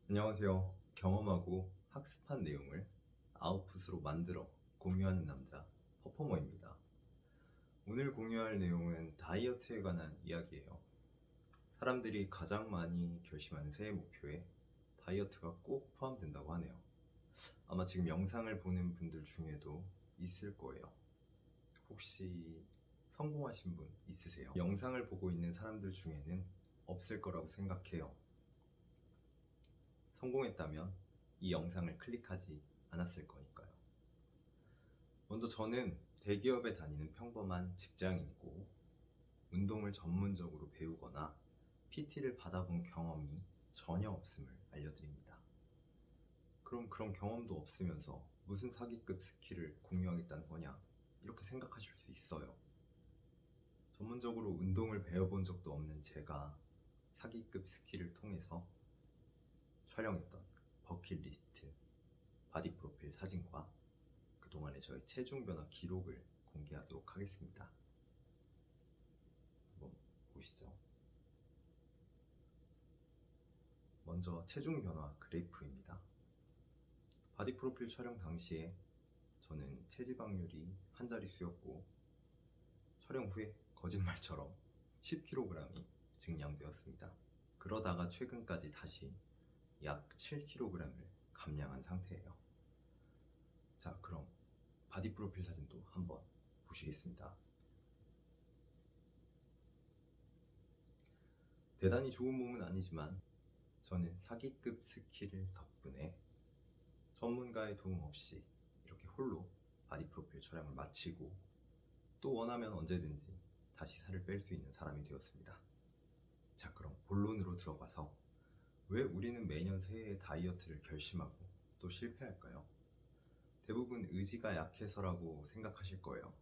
안녕하세요. 경험하고 학습한 내용을 아웃풋으로 만들어 공유하는 남자 퍼포머입니다. 오늘 공유할 내용은 다이어트에 관한 이야기예요. 사람들이 가장 많이 결심하는 새해 목표에 다이어트가 꼭 포함된다고 하네요. 아마 지금 영상을 보는 분들 중에도 있을 거예요. 혹시 성공하신 분 있으세요? 영상을 보고 있는 사람들 중에는 없을 거라고 생각해요. 성공했다면 이 영상을 클릭하지 않았을 거니까요. 먼저 저는 대기업에 다니는 평범한 직장인이고 운동을 전문적으로 배우거나 PT를 받아본 경험이 전혀 없음을 알려드립니다. 그럼 그런 경험도 없으면서 무슨 사기급 스킬을 공유하겠다는 거냐? 이렇게 생각하실 수 있어요. 전문적으로 운동을 배워본 적도 없는 제가 사기급 스킬을 통해서 촬영했던 버킷리스트, 바디 프로필 사진과 그동안의 저의 체중 변화 기록을 공개하도록 하겠습니다. 한번 보시죠. 먼저 체중 변화 그래프입니다. 바디 프로필 촬영 당시에 저는 체지방률이 한 자릿수였고 촬영 후에 거짓말처럼 10kg이 증량되었습니다. 그러다가 최근까지 다시 약 7kg을 감량한 상태예요. 자, 그럼 바디 프로필 사진도 한번 보시겠습니다. 대단히 좋은 몸은 아니지만 저는 사기급 스킬 덕분에 전문가의 도움 없이 이렇게 홀로 바디 프로필 촬영을 마치고 또 원하면 언제든지 다시 살을 뺄 수 있는 사람이 되었습니다. 자, 그럼 본론으로 들어가서 왜 우리는 매년 새해에 다이어트를 결심하고 또 실패할까요? 대부분 의지가 약해서라고 생각하실 거예요.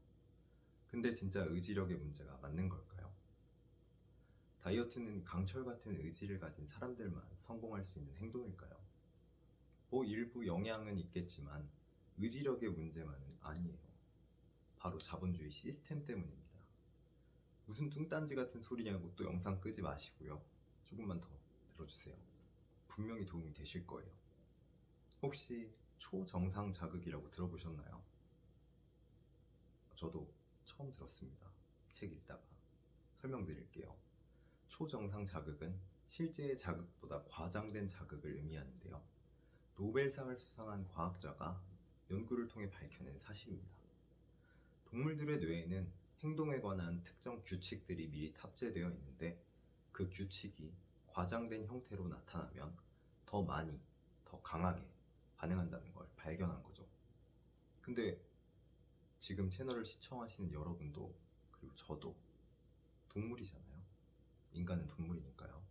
근데 진짜 의지력의 문제가 맞는 걸까요? 다이어트는 강철 같은 의지를 가진 사람들만 성공할 수 있는 행동일까요? 뭐 일부 영향은 있겠지만 의지력의 문제만은 아니에요. 바로 자본주의 시스템 때문입니다. 무슨 뚱딴지 같은 소리냐고 또 영상 끄지 마시고요. 조금만 더 들어주세요. 분명히 도움이 되실 거예요. 혹시 초정상 자극이라고 들어보셨나요? 저도 처음 들었습니다. 책 읽다가. 설명드릴게요. 초정상 자극은 실제의 자극보다 과장된 자극을 의미하는데요. 노벨상을 수상한 과학자가 연구를 통해 밝혀낸 사실입니다. 동물들의 뇌에는 행동에 관한 특정 규칙들이 미리 탑재되어 있는데 그 규칙이 과장된 형태로 나타나면 더 많이, 더 강하게 반응한다는 걸 발견한 거죠. 근데 지금 채널을 시청하시는 여러분도 그리고 저도 동물이잖아요. 인간은 동물이니까요.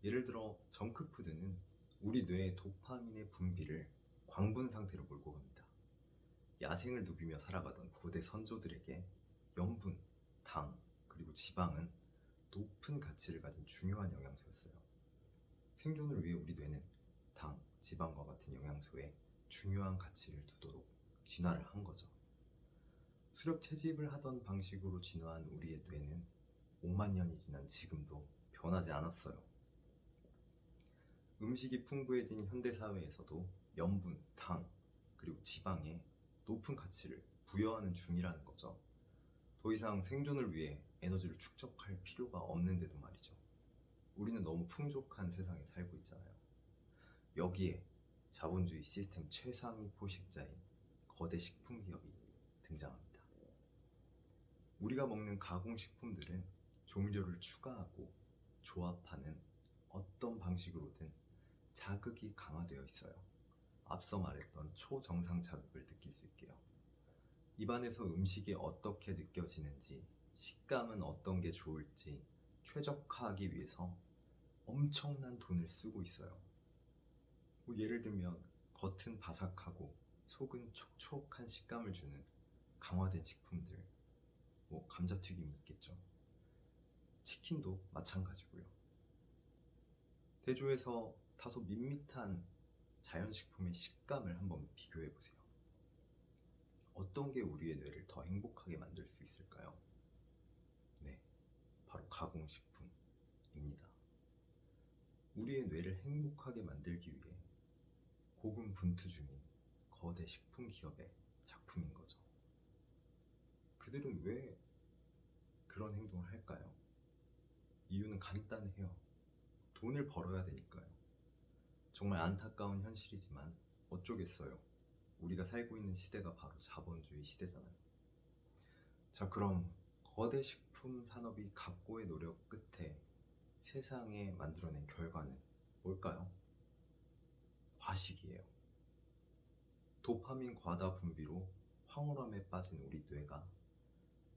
예를 들어 정크푸드는 우리 뇌의 도파민의 분비를 광분 상태로 몰고 갑니다. 야생을 누비며 살아가던 고대 선조들에게 염분, 당, 그리고 지방은 높은 가치를 가진 중요한 영양소였어요. 생존을 위해 우리 뇌는 당, 지방과 같은 영양소에 중요한 가치를 두도록 진화를 한 거죠. 수렵 채집을 하던 방식으로 진화한 우리의 뇌는 5만 년이 지난 지금도 변하지 않았어요. 음식이 풍부해진 현대사회에서도 염분, 당, 그리고 지방에 높은 가치를 부여하는 중이라는 거죠. 더 이상 생존을 위해 에너지를 축적할 필요가 없는데도 말이죠. 우리는 너무 풍족한 세상에 살고 있잖아요. 여기에 자본주의 시스템 최상위 포식자인 거대 식품기업이 등장합니다. 우리가 먹는 가공식품들은 조미료를 추가하고 조합하는 어떤 방식으로든 자극이 강화되어 있어요. 앞서 말했던 초정상 자극을 느낄 수 있게요. 입안에서 음식이 어떻게 느껴지는지, 식감은 어떤 게 좋을지 최적화하기 위해서 엄청난 돈을 쓰고 있어요. 뭐 예를 들면 겉은 바삭하고 속은 촉촉한 식감을 주는 강화된 식품들, 뭐 감자튀김이 있겠죠. 치킨도 마찬가지고요. 대조해서 다소 밋밋한 자연식품의 식감을 한번 비교해 보세요. 어떤 게 우리의 뇌를 더 행복하게 만들 수 있을까요? 네, 바로 가공식품입니다. 우리의 뇌를 행복하게 만들기 위해 고군분투 중인 거대 식품 기업의 작품인 거죠. 그들은 왜 그런 행동을 할까요? 이유는 간단해요. 돈을 벌어야 되니까요. 정말 안타까운 현실이지만 어쩌겠어요. 우리가 살고 있는 시대가 바로 자본주의 시대잖아요. 자, 그럼 거대 식품 산업이 각고의 노력 끝에 세상에 만들어낸 결과는 뭘까요? 과식이에요. 도파민 과다 분비로 황홀함에 빠진 우리 뇌가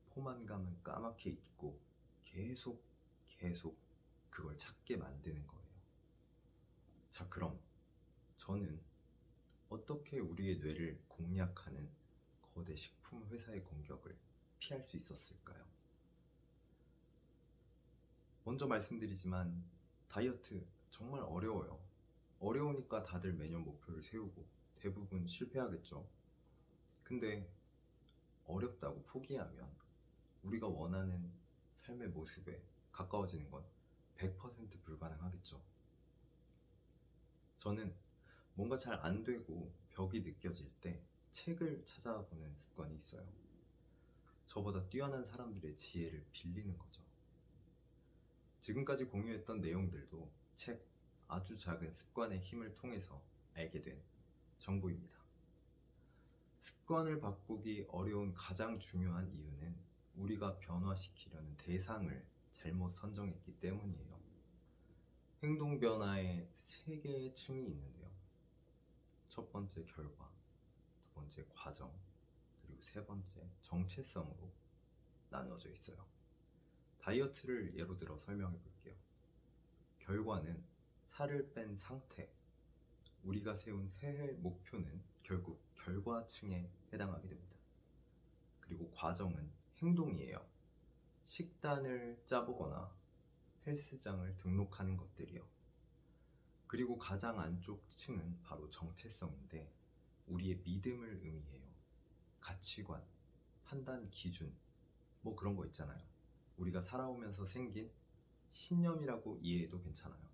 포만감은 까맣게 잊고 계속 그걸 찾게 만드는 거예요. 자, 그럼 저는 어떻게 우리의 뇌를 공략하는 거대 식품 회사의 공격을 피할 수 있었을까요? 먼저 말씀드리지만 다이어트 정말 어려워요. 어려우니까 다들 매년 목표를 세우고 대부분 실패하겠죠. 근데 어렵다고 포기하면 우리가 원하는 삶의 모습에 가까워지는 건 100% 불가능하겠죠. 저는 뭔가 잘 안 되고 벽이 느껴질 때 책을 찾아보는 습관이 있어요. 저보다 뛰어난 사람들의 지혜를 빌리는 거죠. 지금까지 공유했던 내용들도 책 아주 작은 습관의 힘을 통해서 알게 된 정보입니다. 습관을 바꾸기 어려운 가장 중요한 이유는 우리가 변화시키려는 대상을 잘못 선정했기 때문이에요. 행동 변화에 3개의 층이 있는데요. 첫 번째 결과, 두 번째 과정, 그리고 세 번째 정체성으로 나누어져 있어요. 다이어트를 예로 들어 설명해 볼게요. 결과는 살을 뺀 상태. 우리가 세운 새해 목표는 결국 결과층에 해당하게 됩니다. 그리고 과정은 행동이에요. 식단을 짜보거나 헬스장을 등록하는 것들이요. 그리고 가장 안쪽 층은 바로 정체성인데 우리의 믿음을 의미해요. 가치관, 판단 기준, 뭐 그런 거 있잖아요. 우리가 살아오면서 생긴 신념이라고 이해해도 괜찮아요.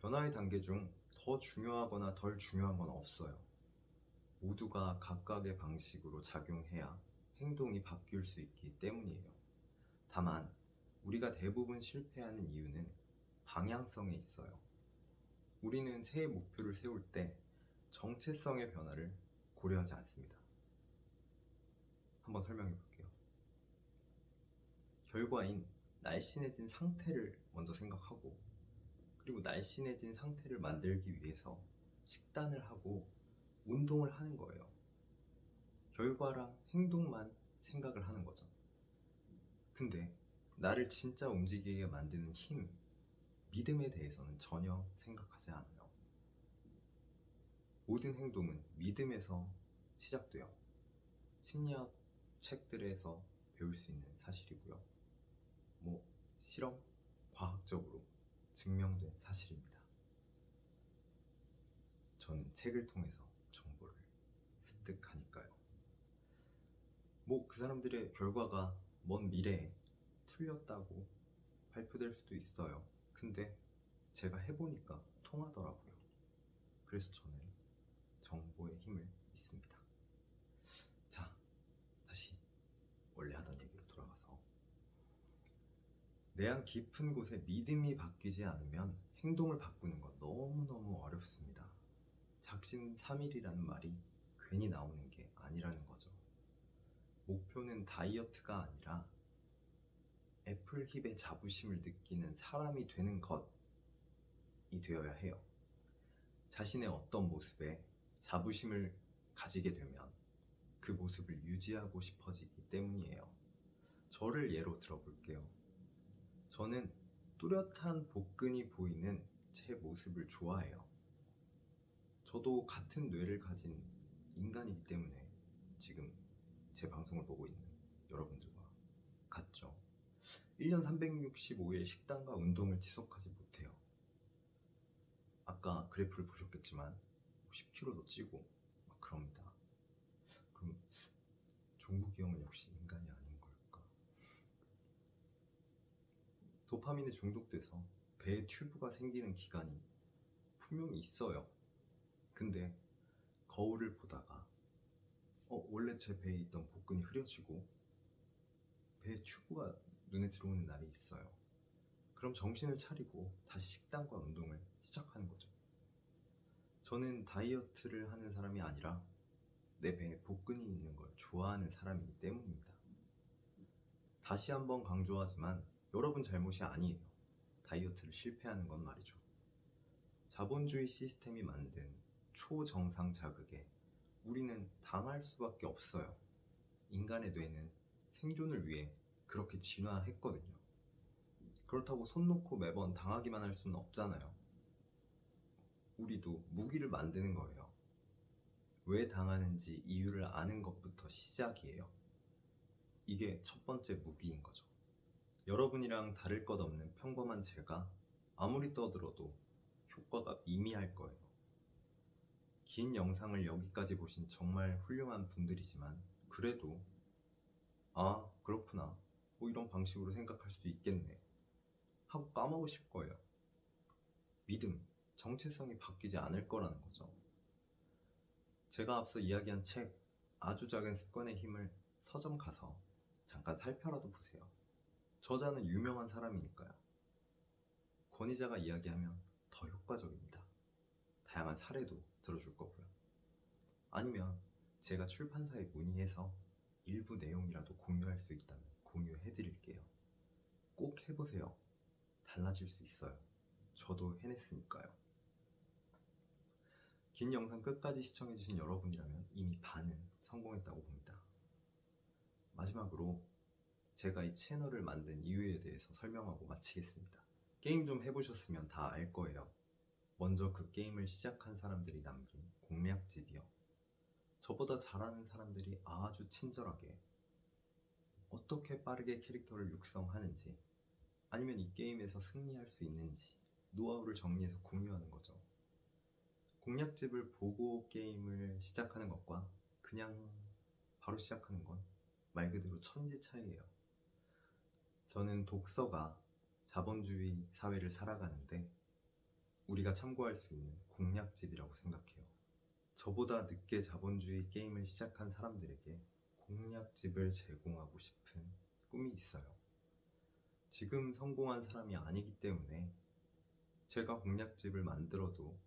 변화의 단계 중 더 중요하거나 덜 중요한 건 없어요. 모두가 각각의 방식으로 작용해야 행동이 바뀔 수 있기 때문이에요. 다만 우리가 대부분 실패하는 이유는 방향성에 있어요. 우리는 새해 목표를 세울 때 정체성의 변화를 고려하지 않습니다. 한번 설명해 볼게요. 결과인 날씬해진 상태를 먼저 생각하고 그리고 날씬해진 상태를 만들기 위해서 식단을 하고 운동을 하는 거예요. 결과랑 행동만 생각을 하는 거죠. 근데 나를 진짜 움직이게 만드는 힘, 믿음에 대해서는 전혀 생각하지 않아요. 모든 행동은 믿음에서 시작돼요. 심리학 책들에서 배울 수 있는 사실이고요. 실험, 과학적으로 증명된 사실입니다. 저는 책을 통해서 정보를 습득하니까요. 그 사람들의 결과가 먼 미래에 틀렸다고 발표될 수도 있어요. 근데 제가 해보니까 통하더라고요. 그래서 저는 정보의 힘을 믿습니다. 자, 다시 원래 하던 얘기로 돌아가서 내안 깊은 곳에 믿음이 바뀌지 않으면 행동을 바꾸는 건 너무너무 어렵습니다. 작심삼일이라는 말이 괜히 나오는 게 아니라는 거죠. 목표는 다이어트가 아니라 애플힙의 자부심을 느끼는 사람이 되는 것이 되어야 해요. 자신의 어떤 모습에 자부심을 가지게 되면 그 모습을 유지하고 싶어지기 때문이에요. 저를 예로 들어볼게요. 저는 뚜렷한 복근이 보이는 제 모습을 좋아해요. 저도 같은 뇌를 가진 인간이기 때문에 지금 제 방송을 보고 있는 여러분들과 같죠. 1년 365일 식단과 운동을 지속하지 못해요. 아까 그래프를 보셨겠지만 10kg도 찌고 막 그럽니다. 그럼 종국이 형은 역시 인간이 아닌 걸까? 도파민에 중독돼서 배에 튜브가 생기는 기간이 분명히 있어요. 근데 거울을 보다가 원래 제 배에 있던 복근이 흐려지고 배에 튜브가 눈에 들어오는 날이 있어요. 그럼 정신을 차리고 다시 식단과 운동을 시작하는 거죠. 저는 다이어트를 하는 사람이 아니라 내 배에 복근이 있는 걸 좋아하는 사람이기 때문입니다. 다시 한번 강조하지만 여러분 잘못이 아니에요. 다이어트를 실패하는 건 말이죠. 자본주의 시스템이 만든 초정상 자극에 우리는 당할 수밖에 없어요. 인간의 뇌는 생존을 위해 그렇게 진화했거든요. 그렇다고 손 놓고 매번 당하기만 할 수는 없잖아요. 우리도 무기를 만드는 거예요. 왜 당하는지 이유를 아는 것부터 시작이에요. 이게 첫 번째 무기인 거죠. 여러분이랑 다를 것 없는 평범한 제가 아무리 떠들어도 효과가 미미할 거예요. 긴 영상을 여기까지 보신 정말 훌륭한 분들이지만 그래도 그렇구나, 이런 방식으로 생각할 수 있겠네 하고 까먹으실 거예요. 믿음, 정체성이 바뀌지 않을 거라는 거죠. 제가 앞서 이야기한 책 아주 작은 습관의 힘을 서점 가서 잠깐 살펴라도 보세요. 저자는 유명한 사람이니까요. 권위자가 이야기하면 더 효과적입니다. 다양한 사례도 들어줄 거고요. 아니면 제가 출판사에 문의해서 일부 내용이라도 공유할 수 있다면 공유해 드릴게요. 꼭 해보세요. 달라질 수 있어요. 저도 해냈으니까요. 긴 영상 끝까지 시청해주신 여러분이라면 이미 반은 성공했다고 봅니다. 마지막으로 제가 이 채널을 만든 이유에 대해서 설명하고 마치겠습니다. 게임 좀 해보셨으면 다 알 거예요. 먼저 그 게임을 시작한 사람들이 남긴 공략집이요. 저보다 잘하는 사람들이 아주 친절하게 어떻게 빠르게 캐릭터를 육성하는지, 아니면 이 게임에서 승리할 수 있는지 노하우를 정리해서 공유하는 거죠. 공략집을 보고 게임을 시작하는 것과 그냥 바로 시작하는 건 말 그대로 천지 차이예요. 저는 독서가 자본주의 사회를 살아가는데 우리가 참고할 수 있는 공략집이라고 생각해요. 저보다 늦게 자본주의 게임을 시작한 사람들에게 공략집을 제공하고 싶은 꿈이 있어요. 지금 성공한 사람이 아니기 때문에 제가 공략집을 만들어도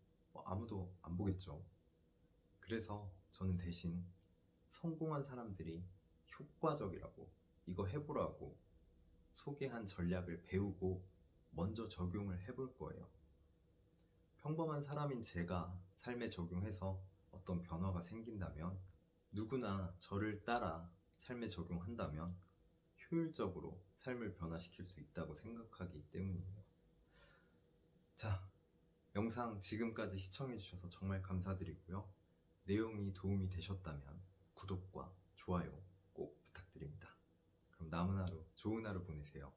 아무도 안 보겠죠. 그래서 저는 대신 성공한 사람들이 효과적이라고, 이거 해보라고 소개한 전략을 배우고 먼저 적용을 해볼 거예요. 평범한 사람인 제가 삶에 적용해서 어떤 변화가 생긴다면, 누구나 저를 따라 삶에 적용한다면 효율적으로 삶을 변화시킬 수 있다고 생각하기 때문이에요. 자, 영상 지금까지 시청해주셔서 정말 감사드리고요. 내용이 도움이 되셨다면 구독과 좋아요 꼭 부탁드립니다. 그럼 남은 하루 좋은 하루 보내세요.